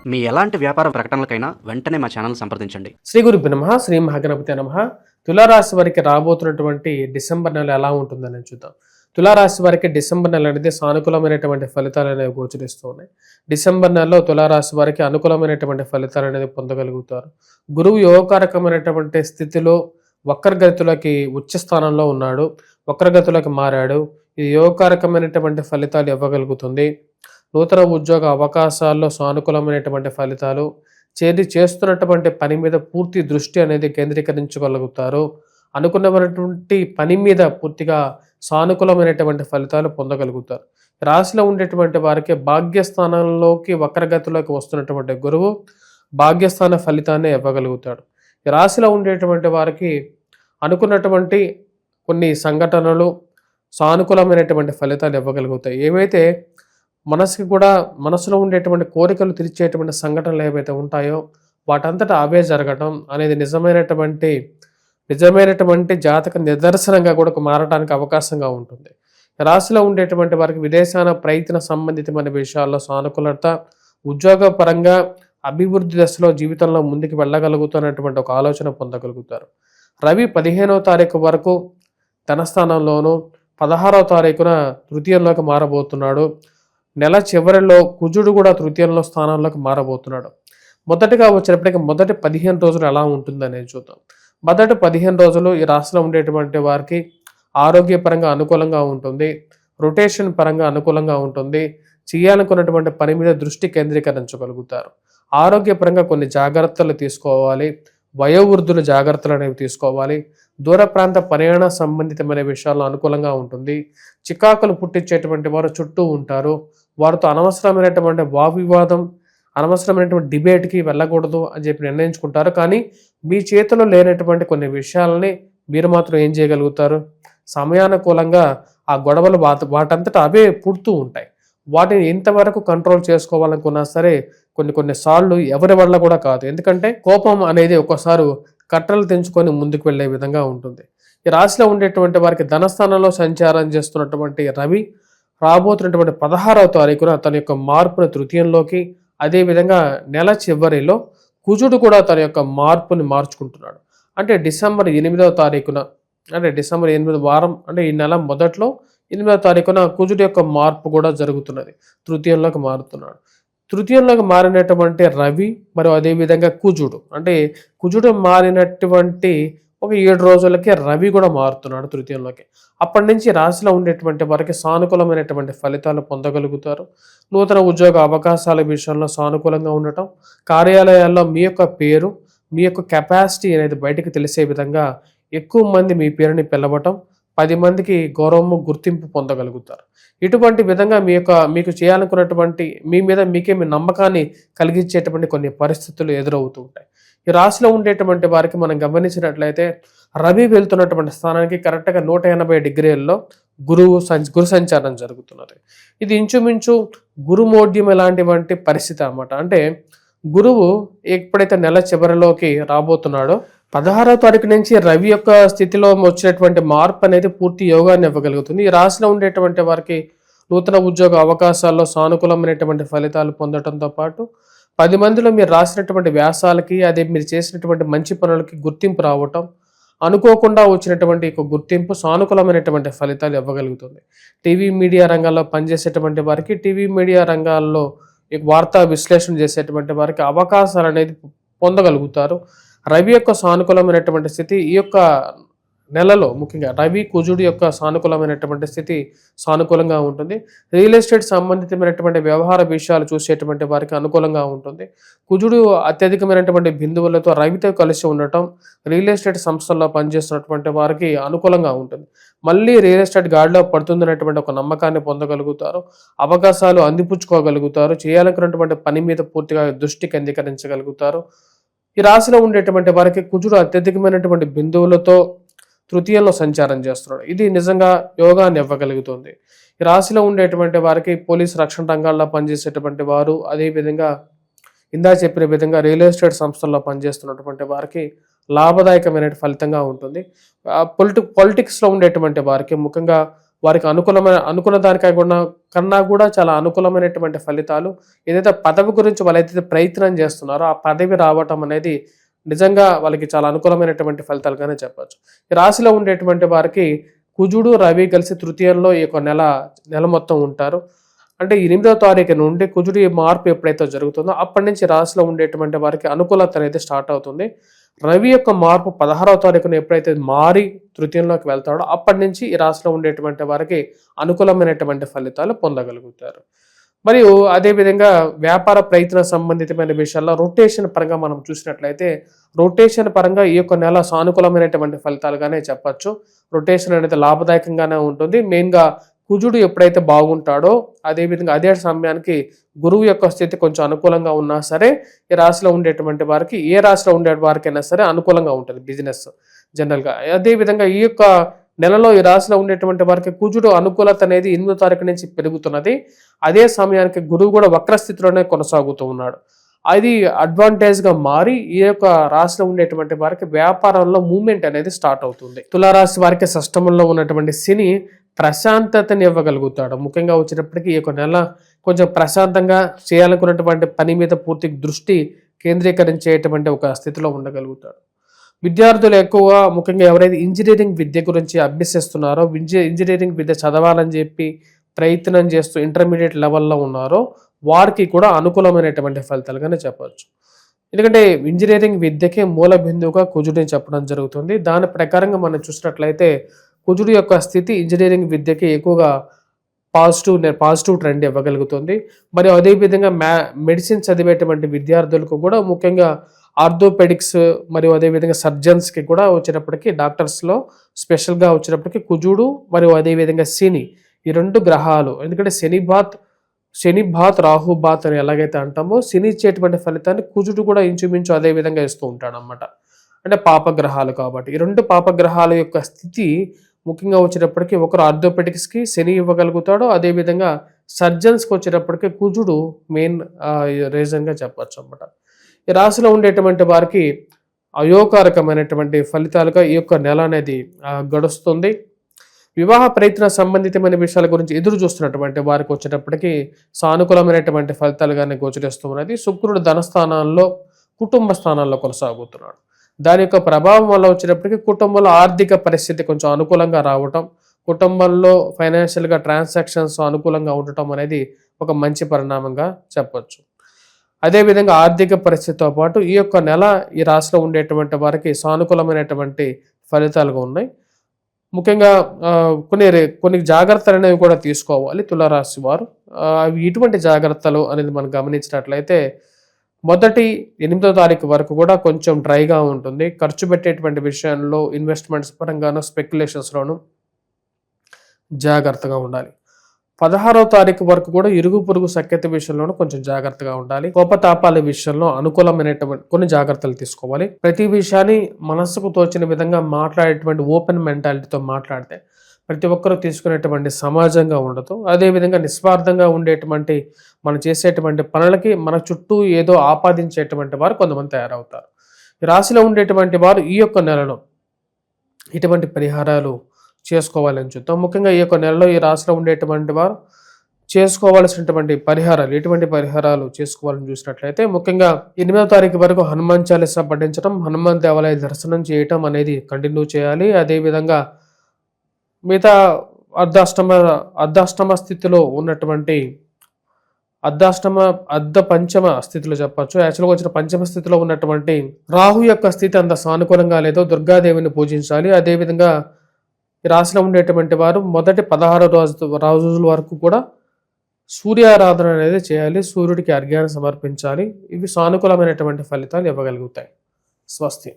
మీ ఎలాంటి వ్యాపార ప్రకటనలకైనా వెంటనే మా ఛానల్ సంప్రదించండి. శ్రీ గురుభ్యో నమః. శ్రీ మహాగణపతి నమః. తులారాశి వారికి రాబోతున్నటువంటి డిసెంబర్ నెల ఎలా ఉంటుందని చూద్దాం. తులారాశి వారికి డిసెంబర్ నెల అనేది సానుకూలమైనటువంటి ఫలితాలు అనేవి గోచరిస్తూ ఉన్నాయి. డిసెంబర్ నెలలో తులారాశి వారికి అనుకూలమైనటువంటి ఫలితాలు అనేది పొందగలుగుతారు. గురువు యోగకారకమైనటువంటి స్థితిలో వక్రగతిలోకి ఉచ్చ స్థానంలో ఉన్నాడు, వక్రగతిలోకి మారాడు. ఇది యోగకారకమైనటువంటి ఫలితాలు ఇవ్వగలుగుతుంది. నూతన ఉద్యోగ అవకాశాల్లో సానుకూలమైనటువంటి ఫలితాలు, చేస్తున్నటువంటి పని మీద పూర్తి దృష్టి అనేది కేంద్రీకరించగలుగుతారు. అనుకున్నటువంటి పని మీద పూర్తిగా సానుకూలమైనటువంటి ఫలితాలు పొందగలుగుతారు. రాశిలో ఉండేటువంటి వారికి భాగ్యస్థానంలోకి వక్రగతిలోకి వస్తున్నటువంటి గురువు భాగ్యస్థాన ఫలితాన్ని ఇవ్వగలుగుతాడు. ఈ రాశిలో ఉండేటువంటి వారికి అనుకున్నటువంటి కొన్ని సంఘటనలు సానుకూలమైనటువంటి ఫలితాలు ఇవ్వగలుగుతాయి. ఏవైతే మనసులో ఉండేటువంటి కోరికలు తీర్చేటువంటి సంఘటనలు ఏవైతే ఉంటాయో వాటంతటా అవే జరగటం అనేది నిజమైనటువంటి జాతక నిదర్శనంగా కూడా మారడానికి అవకాశంగా ఉంటుంది. రాశిలో ఉండేటువంటి వారికి విదేశాన ప్రయత్న సంబంధితమైన విషయాల్లో సానుకూలత, ఉద్యోగపరంగా అభివృద్ధి దశలో జీవితంలో ముందుకు వెళ్ళగలుగుతున్నటువంటి ఒక ఆలోచన పొందగలుగుతారు. రవి 15వ తారీఖు వరకు ధనస్థానంలోను, 16వ తారీఖున తృతీయంలోకి మారబోతున్నాడు. నెల చివరిలో కుజుడు కూడా తృతీయంలో స్థానంలోకి మారబోతున్నాడు. మొదటిగా వచ్చినప్పటికీ మొదటి 15 రోజులు ఎలా ఉంటుందనేది చూద్దాం. మొదటి 15 రోజులు ఈ రాశిలో ఉండేటువంటి వారికి ఆరోగ్యపరంగా అనుకూలంగా ఉంటుంది, రొటేషన్ పరంగా అనుకూలంగా ఉంటుంది. చేయాలనుకున్నటువంటి పని మీద దృష్టి కేంద్రీకరించగలుగుతారు. ఆరోగ్యపరంగా కొన్ని జాగ్రత్తలు తీసుకోవాలి. వయోవృద్ధుల జాగ్రత్తలు అనేవి తీసుకోవాలి. దూర ప్రాంత ప్రయాణ సంబంధితమైన విషయాల్లో అనుకూలంగా ఉంటుంది. చికాకులు పుట్టించేటువంటి వారు చుట్టూ ఉంటారు. వారితో అనవసరమైనటువంటి వాగ్వివాదం, అనవసరమైనటువంటి డిబేట్కి వెళ్ళకూడదు అని చెప్పి నిర్ణయించుకుంటారు. కానీ మీ చేతిలో లేనటువంటి కొన్ని విషయాలని మీరు మాత్రం ఏం చేయగలుగుతారు? సమయానుకూలంగా ఆ గొడవలు వాటంతటా అవే పుడుతూ ఉంటాయి. వాటిని ఎంతవరకు కంట్రోల్ చేసుకోవాలనుకున్నా సరే కొన్ని సార్లు ఎవరి వల్ల కూడా కాదు. ఎందుకంటే కోపం అనేది ఒక్కోసారి కట్టలు తెంచుకొని ముందుకు వెళ్ళే విధంగా ఉంటుంది. ఈ రాశిలో ఉండేటువంటి వారికి ధనస్థానంలో సంచారం చేస్తున్నటువంటి రవి రాబోతున్నటువంటి 16వ తారీఖున తన యొక్క మార్పును తృతీయంలోకి, అదేవిధంగా నెల చివరిలో కుజుడు కూడా తన యొక్క మార్పుని మార్చుకుంటున్నాడు. అంటే డిసెంబర్ 8వ తారీఖున, అంటే డిసెంబర్ 8 వారం, అంటే ఈ నెల మొదట్లో 8వ తారీఖున కుజుడు యొక్క మార్పు కూడా జరుగుతున్నది. తృతీయంలోకి మారుతున్నాడు. తృతీయంలోకి మారినటువంటి రవి మరియు అదేవిధంగా కుజుడు మారినటువంటి ఒక 7 రోజులకి రవి కూడా మారుతున్నాడు తృతీయంలోకి. అప్పటి నుంచి రాశిలో ఉండేటువంటి వారికి సానుకూలమైనటువంటి ఫలితాలు పొందగలుగుతారు. నూతన ఉద్యోగ అవకాశాల విషయంలో సానుకూలంగా ఉండటం, కార్యాలయాల్లో మీ యొక్క పేరు, మీ యొక్క కెపాసిటీ అనేది బయటకు తెలిసే విధంగా ఎక్కువ మంది మీ పేరుని పిలవటం, 10 మందికి గౌరవము, గుర్తింపు పొందగలుగుతారు. ఇటువంటి విధంగా మీకు చేయాలనుకున్నటువంటి మీ మీద మీకే మీ నమ్మకాన్ని కలిగించేటువంటి కొన్ని పరిస్థితులు ఎదురవుతూ ఉంటాయి. ఈ రాశిలో ఉండేటువంటి వారికి మనం గమనించినట్లయితే రవి వెళ్తున్నటువంటి స్థానానికి కరెక్ట్గా 180 డిగ్రీల్లో గురు సంచారం జరుగుతున్నది. ఇది ఇంచుమించు గురుమోడ్యం ఎలాంటి పరిస్థితి అన్నమాట. అంటే గురువు ఎప్పుడైతే నెల చివరిలోకి రాబోతున్నాడో 16వ తారీఖు నుంచి రవి యొక్క స్థితిలో వచ్చినటువంటి మార్పు అనేది పూర్తి యోగాన్ని ఇవ్వగలుగుతుంది. ఈ రాశిలో ఉండేటువంటి వారికి నూతన ఉద్యోగ అవకాశాల్లో సానుకూలమైనటువంటి ఫలితాలు పొందడంతో పాటు 10 మందిలో మీరు రాసినటువంటి వ్యాసాలకి, అదే మీరు చేసినటువంటి మంచి పనులకి గుర్తింపు రావటం, అనుకోకుండా వచ్చినటువంటి గుర్తింపు సానుకూలమైనటువంటి ఫలితాలు ఇవ్వగలుగుతుంది. టీవీ మీడియా రంగాల్లో పనిచేసేటువంటి వారికి, టీవీ మీడియా రంగాల్లో వార్తా విశ్లేషణ చేసేటువంటి వారికి అవకాశాలు అనేది పొందగలుగుతారు. రవి యొక్క సానుకూలమైనటువంటి స్థితి ఈ యొక్క నెలలో, ముఖ్యంగా రవి కుజుడు యొక్క సానుకూలమైనటువంటి స్థితి సానుకూలంగా ఉంటుంది. రియల్ ఎస్టేట్ సంబంధితమైనటువంటి వ్యవహార విషయాలు చూసేటువంటి వారికి అనుకూలంగా ఉంటుంది. కుజుడు అత్యధికమైనటువంటి బిందువులతో రవితో కలిసి ఉండటం రియల్ ఎస్టేట్ సంస్థల్లో పనిచేస్తున్నటువంటి వారికి అనుకూలంగా ఉంటుంది. మళ్ళీ రియల్ ఎస్టేట్ గాడిలో పడుతుందనేటువంటి ఒక నమ్మకాన్ని పొందగలుగుతారు. అవకాశాలు అందిపుచ్చుకోగలుగుతారు. చేయాలనుకున్నటువంటి పని మీద పూర్తిగా దృష్టి కేంద్రీకరించగలుగుతారు. ఈ రాశిలో ఉండేటువంటి వారికి కుజుడు అత్యధికమైనటువంటి బిందువులతో తృతీయంలో సంచారం చేస్తున్నాడు. ఇది నిజంగా యోగాన్ని ఇవ్వగలుగుతుంది. ఈ రాశిలో ఉండేటువంటి వారికి పోలీసు రక్షణ రంగాల్లో పనిచేసేటువంటి వారు, అదేవిధంగా ఇందా చెప్పిన విధంగా రియల్ ఎస్టేట్ సంస్థల్లో పనిచేస్తున్నటువంటి వారికి లాభదాయకమైన ఫలితంగా ఉంటుంది. పొలిటిక్స్లో ఉండేటువంటి వారికి, ముఖ్యంగా వారికి అనుకున్న కన్నా కూడా చాలా అనుకూలమైనటువంటి ఫలితాలు, ఏదైతే పదవి గురించి వాళ్ళైతే ప్రయత్నం చేస్తున్నారో ఆ పదవి రావటం అనేది నిజంగా వాళ్ళకి చాలా అనుకూలమైనటువంటి ఫలితాలుగానే చెప్పచ్చు. ఈ రాశిలో ఉండేటువంటి వారికి కుజుడు రవి కలిసి తృతీయంలో ఈ యొక్క నెల మొత్తం ఉంటారు. అంటే 8వ తారీఖు నుండి కుజుడి మార్పు ఎప్పుడైతే జరుగుతుందో అప్పటి నుంచి రాశిలో ఉండేటువంటి వారికి అనుకూలత అనేది స్టార్ట్ అవుతుంది. రవి యొక్క మార్పు 16వ తారీఖున ఎప్పుడైతే మారి తృతీయంలోకి వెళ్తాడో అప్పటి నుంచి ఈ రాశిలో ఉండేటువంటి వారికి అనుకూలమైనటువంటి ఫలితాలు పొందగలుగుతారు. మరియు అదేవిధంగా వ్యాపార ప్రయత్న సంబంధితమైన విషయాల్లో రొటేషన్ పరంగా మనం చూసినట్లయితే రొటేషన్ పరంగా ఈ యొక్క నెల సానుకూలమైనటువంటి ఫలితాలుగానే చెప్పచ్చు. రొటేషన్ అనేది లాభదాయకంగానే ఉంటుంది. మెయిన్గా కుజుడు ఎప్పుడైతే బాగుంటాడో అదేవిధంగా అదే సమయానికి గురువు యొక్క స్థితి కొంచెం అనుకూలంగా ఉన్నా సరే ఈ రాశిలో ఉండేటువంటి వారికి ఏ రాశిలో ఉండే వారికైనా సరే అనుకూలంగా ఉంటుంది బిజినెస్ జనరల్గా. అదేవిధంగా ఈ యొక్క నెలలో ఈ రాశిలో ఉండేటువంటి వారికి కుజుడు అనుకూలత అనేది 8వ తారీఖు నుంచి పెరుగుతున్నది. అదే సమయానికి గురువు కూడా వక్రస్థితిలోనే కొనసాగుతూ ఉన్నాడు. అది అడ్వాంటేజ్గా మారి ఈ యొక్క రాశిలో ఉండేటువంటి వారికి వ్యాపారంలో మూవ్మెంట్ అనేది స్టార్ట్ అవుతుంది. తులారాశి వారికి షష్టమంలో ఉన్నటువంటి శని ప్రశాంతతని ఇవ్వగలుగుతాడు. ముఖ్యంగా వచ్చినప్పటికీ ఈ యొక్క నెల కొంచెం ప్రశాంతంగా చేయాలనుకున్నటువంటి పని మీద పూర్తి దృష్టి కేంద్రీకరించేటువంటి ఒక స్థితిలో ఉండగలుగుతాడు. విద్యార్థులు ఎక్కువగా ముఖ్యంగా ఎవరైతే ఇంజనీరింగ్ విద్య గురించి అభ్యసిస్తున్నారో ఇంజనీరింగ్ విద్య చదవాలని చెప్పి ప్రయత్నం చేస్తూ ఇంటర్మీడియట్ లెవెల్లో ఉన్నారో వారికి కూడా అనుకూలమైనటువంటి ఫలితాలుగానే చెప్పవచ్చు. ఎందుకంటే ఇంజనీరింగ్ విద్యకే మూల బిందువుగా కుజుడిని చెప్పడం జరుగుతుంది. దాని ప్రకారంగా మనం చూసినట్లయితే కుజుడు యొక్క స్థితి ఇంజనీరింగ్ విద్యకి ఎక్కువగా పాజిటివ్ ట్రెండ్ ఇవ్వగలుగుతుంది. మరియు అదేవిధంగా మెడిసిన్ చదివేటువంటి విద్యార్థులకు కూడా ముఖ్యంగా ఆర్థోపెడిక్స్ మరియు అదేవిధంగా సర్జన్స్కి కూడా వచ్చినప్పటికీ డాక్టర్స్లో స్పెషల్గా వచ్చినప్పటికీ కుజుడు మరియు అదేవిధంగా శని ఈ 2 గ్రహాలు, ఎందుకంటే శని బాత్ రాహు బాత్ అని ఎలాగైతే అంటామో శని ఇచ్చేటువంటి ఫలితాన్ని కుజుడు కూడా ఇంచుమించు అదే విధంగా ఇస్తూ ఉంటాడు అన్నమాట. అంటే పాపగ్రహాలు కాబట్టి ఈ 2 పాపగ్రహాల యొక్క స్థితి ముఖ్యంగా వచ్చేటప్పటికి ఒకరు ఆర్థోపెడిక్స్కి శని ఇవ్వగలుగుతాడు. అదేవిధంగా సర్జన్స్కి వచ్చేటప్పటికి కుజుడు మెయిన్ రీజన్గా చెప్పచ్చు అన్నమాట. ఈ రాశిలో ఉండేటువంటి వారికి అయోకారకమైనటువంటి ఫలితాలుగా ఈ యొక్క నెల అనేది గడుస్తుంది. వివాహ ప్రయత్న సంబంధితమైన విషయాల గురించి ఎదురు చూస్తున్నటువంటి వారికి వచ్చేటప్పటికి సానుకూలమైనటువంటి ఫలితాలుగానే గోచరిస్తూ ఉన్నది. శుక్రుడు ధనస్థానాల్లో కుటుంబ స్థానాల్లో కొనసాగుతున్నాడు. దాని యొక్క ప్రభావం వల్ల వచ్చేటప్పటికి కుటుంబంలో ఆర్థిక పరిస్థితి కొంచెం అనుకూలంగా రావటం, కుటుంబంలో ఫైనాన్షియల్గా ట్రాన్సాక్షన్స్ అనుకూలంగా ఉండటం అనేది ఒక మంచి పరిణామంగా చెప్పొచ్చు. అదేవిధంగా ఆర్థిక పరిస్థితితో పాటు ఈ యొక్క నెల ఈ రాశిలో ఉండేటువంటి వారికి సానుకూలమైనటువంటి ఫలితాలుగా ఉన్నాయి. ముఖ్యంగా కొన్ని జాగ్రత్తలు అనేవి కూడా తీసుకోవాలి తులారాశి వారు. అవి ఇటువంటి జాగ్రత్తలు అనేది మనం గమనించినట్లయితే మొదటి 8వ తారీఖు వరకు కూడా కొంచెం డ్రైగా ఉంటుంది. ఖర్చు పెట్టేటువంటి విషయంలో ఇన్వెస్ట్మెంట్స్ పరంగాను స్పెక్యులేషన్స్లోను జాగ్రత్తగా ఉండాలి. 16వ తారీఖు వరకు కూడా ఇరుగు పొరుగు సఖ్యత విషయంలోనూ కొంచెం జాగ్రత్తగా ఉండాలి. కోపతాపాల విషయంలో అనుకూలమైనటువంటి కొన్ని జాగ్రత్తలు తీసుకోవాలి. ప్రతి విషయాన్ని మనసుకు తోచిన విధంగా మాట్లాడేటువంటి ఓపెన్ మెంటాలిటీతో మాట్లాడితే ప్రతి ఒక్కరూ తీసుకునేటువంటి సమాజంగా ఉండదు. అదేవిధంగా నిస్వార్థంగా ఉండేటువంటి మనం చేసేటువంటి పనులకి మన చుట్టూ ఏదో ఆపాదించేటువంటి వారు కొంతమంది తయారవుతారు. ఈ రాశిలో ఉండేటువంటి వారు ఈ యొక్క నెలలో ఇటువంటి పరిహారాలు చేసుకోవాలని చూద్దాం. ముఖ్యంగా ఈ యొక్క నెలలో ఈ రాశిలో ఉండేటువంటి వారు చేసుకోవాల్సినటువంటి పరిహారాలు, ఎటువంటి పరిహారాలు చేసుకోవాలని చూసినట్లయితే ముఖ్యంగా 8వ తారీఖు వరకు హనుమాన్ చాలీసా పఠించడం, హనుమాన్ దేవాలయ దర్శనం చేయటం అనేది కంటిన్యూ చేయాలి. అదేవిధంగా మిగతా అర్ధాష్టమ స్థితిలో ఉన్నటువంటి పంచమ స్థితిలో చెప్పచ్చు. యాక్చువల్గా వచ్చిన పంచమ స్థితిలో ఉన్నటువంటి రాహు యొక్క స్థితి అంత సానుకూలంగా లేదో దుర్గాదేవిని పూజించాలి. అదేవిధంగా ఈ రాశిలో ఉండేటువంటి వారు మొదటి 16 రోజుల వరకు కూడా సూర్యారాధన అనేది చేయాలి. సూర్యుడికి అర్ఘ్యాన్ని సమర్పించాలి. ఇవి సానుకూలమైనటువంటి ఫలితాలు ఇవ్వగలుగుతాయి. స్వస్తి.